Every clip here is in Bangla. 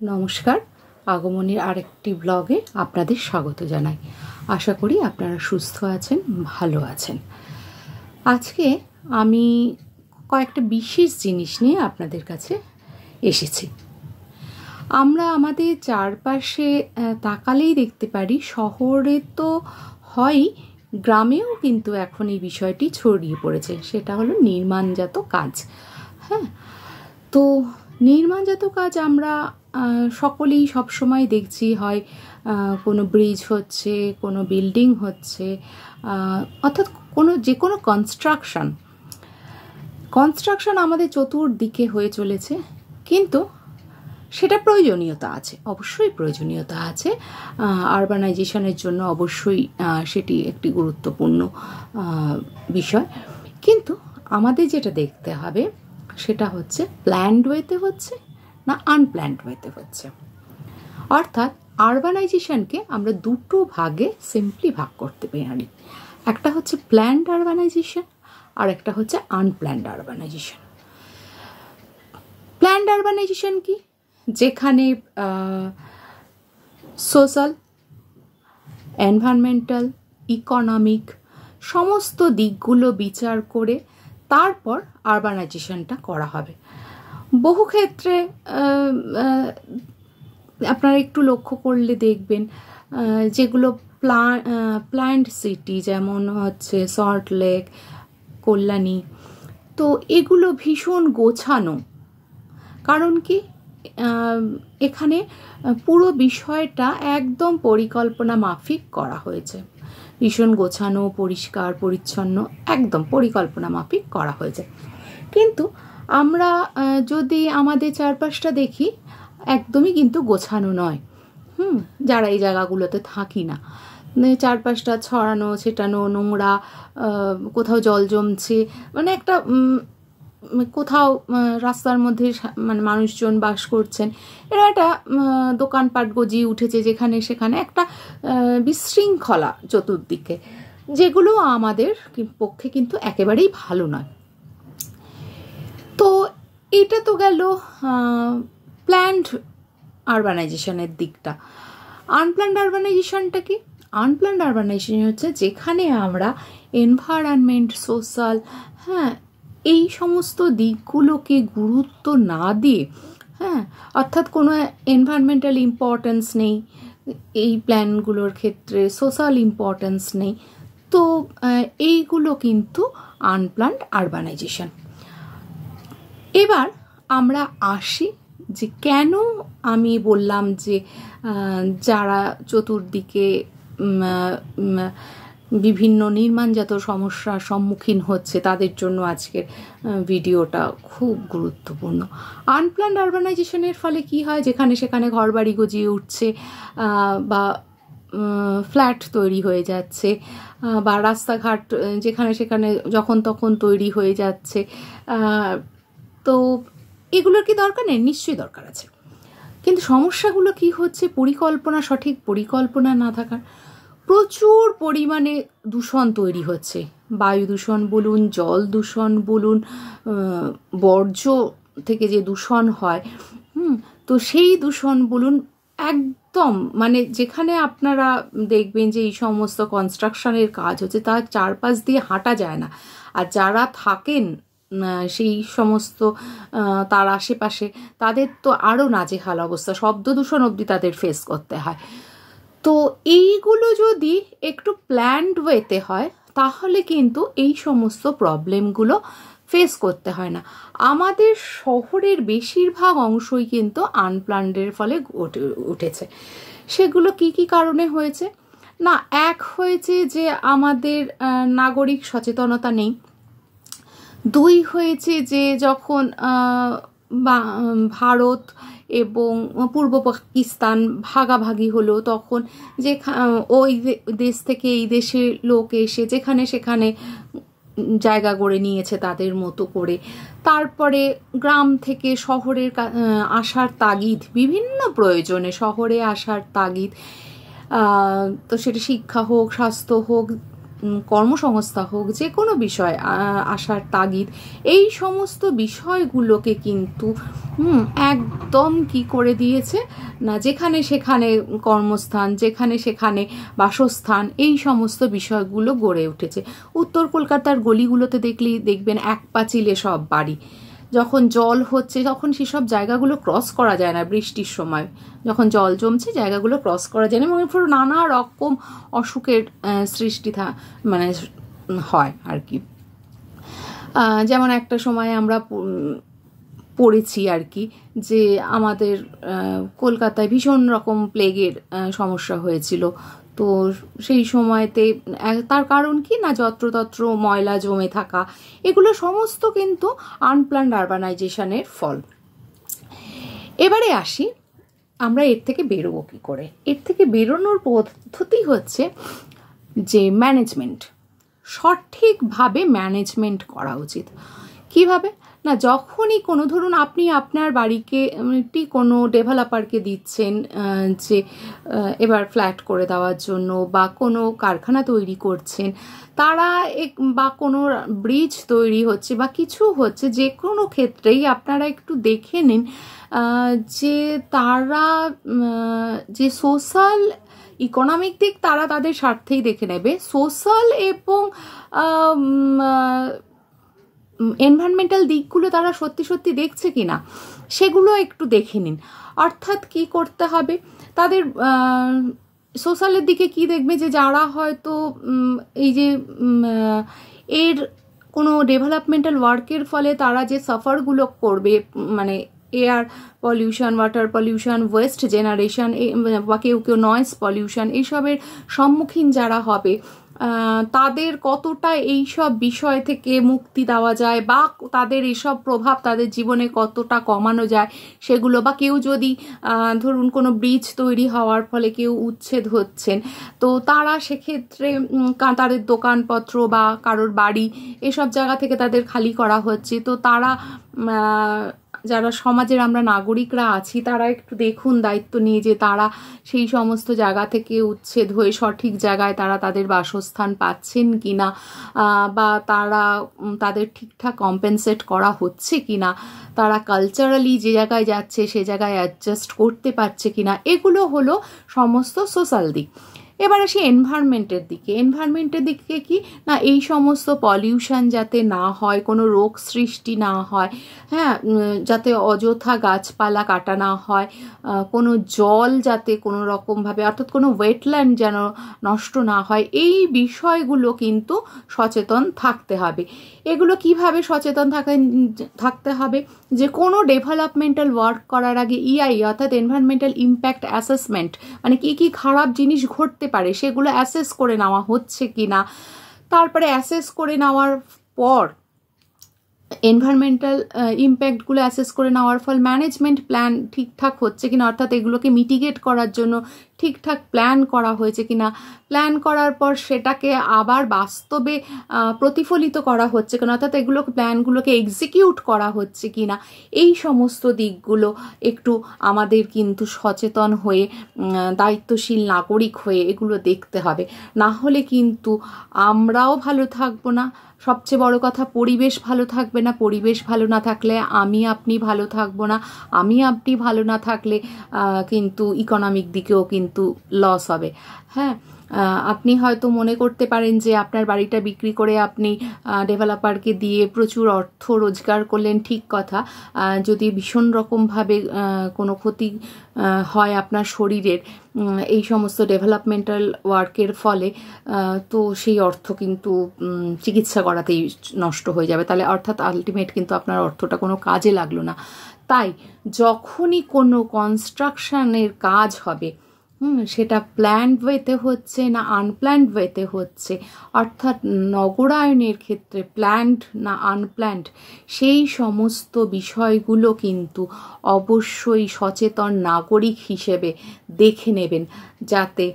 নমস্কার, আগমনীর আরেকটি ব্লগে আপনাদের স্বাগত জানাই। আশা করি আপনারা সুস্থ আছেন, ভালো আছেন। আজকে আমি কয়েকটা বিশেষ জিনিস নিয়ে আপনাদের কাছে এসেছি। আমরা আমাদের চারপাশে তাকালেই দেখতে পারি, শহরে তো হয়, গ্রামেও কিন্তু এখন এই বিষয়টি ছড়িয়ে পড়েছে। সেটা হলো নির্মাণজাত কাজ। হ্যাঁ, তো নির্মাণজাত কাজ আমরা সকলেই সবসময় দেখছি, হয় কোনো ব্রিজ হচ্ছে, কোনো বিল্ডিং হচ্ছে, অর্থাৎ যে কোনো কনস্ট্রাকশন আমাদের চতুর্দিকে হয়ে চলেছে। কিন্তু সেটা প্রয়োজনীয়তা আছে, অবশ্যই প্রয়োজনীয়তা আছে। আরবানাইজেশনের জন্য অবশ্যই সেটি একটি গুরুত্বপূর্ণ বিষয়। কিন্তু আমাদের যেটা দেখতে হবে সেটা হচ্ছে প্ল্যান্ড ওয়েতে হচ্ছে না আনপ্ল্যান্ড ওয়েতে হচ্ছে। অর্থাৎ আরবানাইজেশনকে আমরা দুটো ভাগে সিম্পলি ভাগ করতে পারি। একটা হচ্ছে প্ল্যান্ড আরবানাইজেশন আর একটা হচ্ছে আনপ্ল্যান্ড আরবানাইজেশন। প্ল্যান্ড আরবানাইজেশন কি? যেখানে সোশ্যাল, এনভায়রনমেন্টাল, ইকোনমিক সমস্ত দিকগুলো বিচার করে তারপর আরবানাইজেশনটা করা হবে। বহু ক্ষেত্রে আপনারা একটু লক্ষ্য করলে দেখবেন, যেগুলো প্ল্যান্ড সিটি, যেমন হচ্ছে সল্ট লেক, কল্যাণী, তো এগুলো ভীষণ গোছানো। কারণ কি, এখানে পুরো বিষয়টা একদম পরিকল্পনা মাফিক করা হয়েছে। ভীষণ গোছানো, পরিষ্কার পরিচ্ছন্ন, একদম পরিকল্পনা মাফিক করা হয়েছে। কিন্তু আমরা যদি আমাদের চারপাশটা দেখি, একদমই কিন্তু গোছানো নয়। যারা এই জায়গাগুলোতে থাকি না, চারপাশটা ছড়ানো ছেটানো, নোংরা, কোথাও জল জমছে, মানে একটা কোথাও রাস্তার মধ্যে মানে মানুষজন বাস করছেন, এরা একটা দোকানপাট গজিয়ে উঠেছে যেখানে সেখানে, একটা বিশৃঙ্খলা চতুর্দিকে, যেগুলো আমাদের পক্ষে কিন্তু একেবারেই ভালো নয়। তো এটা তো গেল প্ল্যান্ড আরবানাইজেশনের দিকটা। আনপ্ল্যান্ড আরবানাইজেশনটা কি? আনপ্ল্যান্ড আরবানাইজেশন হচ্ছে যেখানে আমরা এনভায়রনমেন্ট, সোশ্যাল, এই সমস্ত দিকগুলোকে গুরুত্ব না দিয়ে, অর্থাৎ কোনো এনভায়রনমেন্টাল ইম্পর্টেন্স নেই এই প্ল্যানগুলোর ক্ষেত্রে, সোশ্যাল ইম্পর্টেন্স নেই, তো এইগুলো কিন্তু আনপ্ল্যান্ড আরবানাইজেশন। এবার আমরা আসি যে কেন আমি বললাম যে যারা চতুর্দিকে বিভিন্ন নির্মাণজাত সমস্যার সম্মুখীন হচ্ছে তাদের জন্য আজকের ভিডিওটা খুব গুরুত্বপূর্ণ। আনপ্ল্যান্ড আরবানাইজেশনের ফলে কি হয়, যেখানে সেখানে ঘরবাড়ি গজিয়ে উঠছে, বা ফ্ল্যাট তৈরি হয়ে যাচ্ছে, বা রাস্তাঘাট যেখানে সেখানে যখন তখন তৈরি হয়ে যাচ্ছে। তো এগুলোর কি দরকার নেই? নিশ্চয়ই দরকার আছে। কিন্তু সমস্যাগুলো কি হচ্ছে? সঠিক পরিকল্পনা না থাকার। প্রচুর পরিমাণে দূষণ তৈরি হচ্ছে। বায়ু দূষণ বলুন, জল দূষণ বলুন, বর্জ্য থেকে যে দূষণ হয়, তো সেই দূষণ বলুন, একদম মানে যেখানে আপনারা দেখবেন যে এই সমস্ত কনস্ট্রাকশনের কাজ হচ্ছে, তার চারপাশ দিয়ে হাঁটা যায় না। আর যারা থাকেন সেই সমস্ত তার আশেপাশে, তাদের তো আরও নাজেহাল অবস্থা, শব্দ দূষণ অবধি তাদের ফেস করতে হয়। তো এইগুলো যদি একটু প্ল্যান্ড ওয়েতে হয়, তাহলে কিন্তু এই সমস্ত প্রবলেমগুলো ফেস করতে হয় না। আমাদের শহরের বেশিরভাগ অংশই কিন্তু আনপ্ল্যান্ডের ফলে উঠেছে। সেগুলো কি কি কারণে হয়েছে? না, এক হয়েছে যে আমাদের নাগরিক সচেতনতা নেই। দুই হয়েছে যে যখন ভারত এবং পূর্ব পাকিস্তান ভাগাভাগি হলো, তখন যে ওই দেশ থেকে এই দেশের লোক এসে যেখানে সেখানে জায়গা গড়ে নিয়েছে তাদের মতো করে। তারপরে গ্রাম থেকে শহরের আসার তাগিদ, বিভিন্ন প্রয়োজনে শহরে আসার তাগিদ, তো সেটা শিক্ষা হোক, স্বাস্থ্য হোক, কর্মসংস্থা হোক, যে কোনো বিষয় আসার তাগিদ, এই সমস্ত বিষয়গুলোকে কিন্তু একদম কি করে দিয়েছে না, যেখানে সেখানে কর্মস্থান, যেখানে সেখানে বাসস্থান, এই সমস্ত বিষয়গুলো গড়ে উঠেছে। উত্তর কলকাতার গলিগুলোতে দেখবেন এক পাঁচিলে সব বাড়ি। যখন জল হচ্ছে তখন সেসব জায়গাগুলো ক্রস করা যায় না, বৃষ্টির সময় যখন জল জমছে জায়গাগুলো ক্রস করা যায় না, এবং এর ফলে নানা রকম অসুখের সৃষ্টি মানে হয় আর কি। যেমন একটা সময় আমরা পড়েছি আর কি, যে আমাদের কলকাতায় ভীষণ রকম প্লেগের সমস্যা হয়েছিল। তো সেই সময়তে তার কারণ কি না, যত্রতত্র ময়লা জমে থাকা, এগুলো সমস্ত কিন্তু আনপ্ল্যান্ড আরবানাইজেশনের ফল। এবারে আসি, আমরা এর থেকে বেরোবো কী করে? এর থেকে বেরোনোর পদ্ধতি হচ্ছে যে ম্যানেজমেন্ট, সঠিকভাবে ম্যানেজমেন্ট করা উচিত। কিভাবে না, যখনই কোনো, ধরুন আপনি আপনার বাড়িকে কোনো ডেভেলপারকে দিচ্ছেন যে এবার ফ্ল্যাট করে দেওয়ার জন্য, বা কোনো কারখানা তৈরি করছেন, তারা বা কোনো ব্রিজ তৈরি হচ্ছে বা কিছু হচ্ছে, যে কোনো ক্ষেত্রেই আপনারা একটু দেখে নিন যে তারা যে সোশ্যাল ইকোনমিক দিক তারা তাদের স্বার্থেই দেখে নেবে, সোশ্যাল এবং এনভায়রনমেন্টাল দিকগুলো তারা সত্যি সত্যি দেখছে কিনা সেগুলো একটু দেখে নিন। অর্থাৎ কি করতে হবে, তাদের সোশ্যালের দিকে কি দেখবে, যে যারা হয়তো এই যে এর কোনো ডেভেলপমেন্টাল ওয়ার্কের ফলে তারা যে সাফারগুলো করবে, মানে air pollution, water pollution, West generation, বা কেউ কেউ নয়েজ পলিউশন, এইসবের সম্মুখীন যারা হবে, তাদের কতটা এই সব বিষয় থেকে মুক্তি দেওয়া যায়, বা তাদের এসব প্রভাব তাদের জীবনে কতটা কমানো যায় সেগুলো, বা কেউ যদি ধরুন কোনো ব্রিজ তৈরি হওয়ার ফলে কেউ উচ্ছেদ হচ্ছেন, তো তারা সেক্ষেত্রে তাদের দোকানপত্র বা কারোর বাড়ি এসব জায়গা থেকে তাদের খালি করা হচ্ছে, তো তারা যারা সমাজের আমরা নাগরিকরা আছি তারা একটু দেখুন দায়িত্ব নিয়ে যে তারা সেই সমস্ত জায়গা থেকে উচ্ছেদ হয়ে সঠিক জায়গায় তারা তাদের বাসস্থান পাচ্ছেন কিনা, বা তারা তাদের ঠিকঠাক কম্পেনসেট করা হচ্ছে কিনা, তারা কালচারালি যে জায়গায় যাচ্ছে সে জায়গায় অ্যাডজাস্ট করতে পারছে কিনা, এগুলো হলো সমস্ত সোশ্যাল দিক। এবার আসি এনভায়রনমেন্টের দিকে। এনভায়রনমেন্টের দিকে কি না, এই সমস্ত পলিউশন যাতে না হয়, কোনো রোগ সৃষ্টি না হয়, হ্যাঁ, যাতে অযথা গাছপালা কাটা না হয়, কোনো জল যাতে কোনো রকমভাবে, অর্থাৎ কোনো ওয়েটল্যান্ড যেন নষ্ট না হয়, এই বিষয়গুলো কিন্তু সচেতন থাকতে হবে। এগুলো কিভাবে সচেতন থাকতে হবে, যে কোনো ডেভেলপমেন্টাল ওয়ার্ক করার আগে ইআই অর্থাৎ এনভায়রনমেন্টাল ইম্প্যাক্ট অ্যাসেসমেন্ট, মানে কি কি খারাপ জিনিস ঘটতে পারে সেগুলো অ্যাসেস করে নেওয়া হচ্ছে কিনা, তারপরে অ্যাসেস করে নেওয়ার পর এনভায়রনমেন্টাল ইম্প্যাক্টগুলো অ্যাসেস করে নেওয়ার ফল ম্যানেজমেন্ট প্ল্যান ঠিকঠাক হচ্ছে কিনা, অর্থাৎ এগুলোকে মিটিগেট করার জন্য ঠিকঠাক প্ল্যান করা হয়েছে কিনা, প্ল্যান করার পর সেটাকে আবার বাস্তবে প্রতিফলিত করা হচ্ছে কিনা, অর্থাৎ প্ল্যানগুলোকে এক্সিকিউট করা হচ্ছে কিনা, এই সমস্ত দিকগুলো একটু আমাদের কিন্তু সচেতন হয়ে দায়িত্বশীল নাগরিক হয়ে এগুলো দেখতে হবে। না হলে কিন্তু আমরাও ভালো থাকবো না, সবচেয়ে বড় কথা পরিবেশ ভালো থাকবে না, পরিবেশ ভালো না থাকলে আপনি ভালো থাকবো না, আপনি ভালো না থাকলে কিন্তু ইকোনমিক দিকেও কিন্তু লস হবে। হ্যাঁ, আপনি হয়তো মনে করতে পারেন যে আপনার বাড়িটা বিক্রি করে আপনি ডেভেলপারকে দিয়ে প্রচুর অর্থ রোজগার করলেন, ঠিক কথা। যদি ভীষণ রকমভাবে কোনো ক্ষতি হয় আপনার শরীরের এই সমস্ত ডেভেলপমেন্টাল ওয়ার্কের ফলে, তো সেই অর্থ কিন্তু চিকিৎসা করাতেই নষ্ট হয়ে যাবে, তাহলে অর্থাৎ আলটিমেট কিন্তু আপনার অর্থটা কোনো কাজে লাগলো না। তাই যখনই কোনো কনস্ট্রাকশনের কাজ হবে, সেটা প্ল্যান্ড ওয়েতে হচ্ছে না আনপ্ল্যান্ড ওয়েতে হচ্ছে, অর্থাৎ নগরায়নের ক্ষেত্রে প্ল্যান্ড না আনপ্ল্যান্ড, সেই সমস্ত বিষয়গুলো কিন্তু অবশ্যই সচেতন নাগরিক হিসেবে দেখে নেবেন, যাতে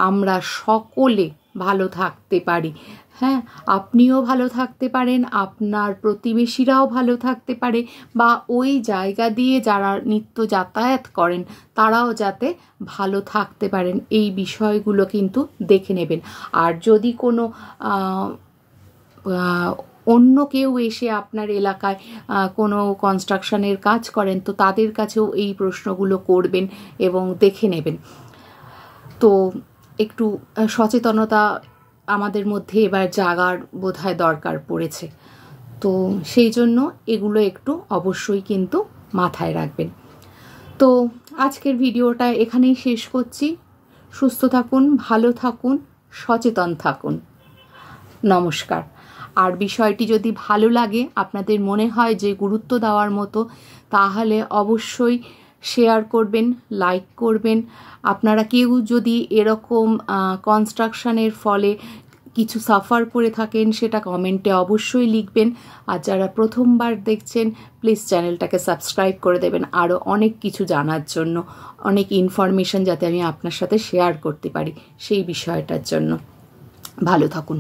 আমরা সকলে ভালো থাকতে পারি। হ্যাঁ, আপনিও ভালো থাকতে পারেন, আপনার প্রতিবেশীরাও ভালো থাকতে পারে, বা ওই জায়গা দিয়ে যারা নিত্য যাতায়াত করেন তারাও যাতে ভালো থাকতে পারেন, এই বিষয়গুলো কিন্তু দেখে নেবেন। আর যদি কোনো অন্য কেউ এসে আপনার এলাকায় কোনো কনস্ট্রাকশনের কাজ করেন, তো তাদের কাছেও এই প্রশ্নগুলো করবেন এবং দেখে নেবেন। তো একটু সচেতনতা আমাদের মধ্যে এবার জাগার বোধহয় দরকার পড়েছে। তো সেই জন্য এগুলো একটু অবশ্যই কিন্তু মাথায় রাখবেন। তো আজকের ভিডিওটা এখানেই শেষ করছি। সুস্থ থাকুন, ভালো থাকুন, সচেতন থাকুন। নমস্কার। আর বিষয়টি যদি ভালো লাগে, আপনাদের মনে হয় যে গুরুত্ব দেওয়ার মতো, তাহলে অবশ্যই শেয়ার করবেন, লাইক করবেন। আপনারা কেউ যদি এরকম কনস্ট্রাকশনের ফলে কিছু সাফার করে থাকেন, সেটা কমেন্টে অবশ্যই লিখবেন। আর যারা প্রথমবার দেখছেন, প্লিজ চ্যানেলটাকে সাবস্ক্রাইব করে দেবেন আরও অনেক কিছু জানার জন্য, অনেক ইনফরমেশন যাতে আমি আপনার সাথে শেয়ার করতে পারি সেই বিষয়টার জন্য। ভালো থাকুন।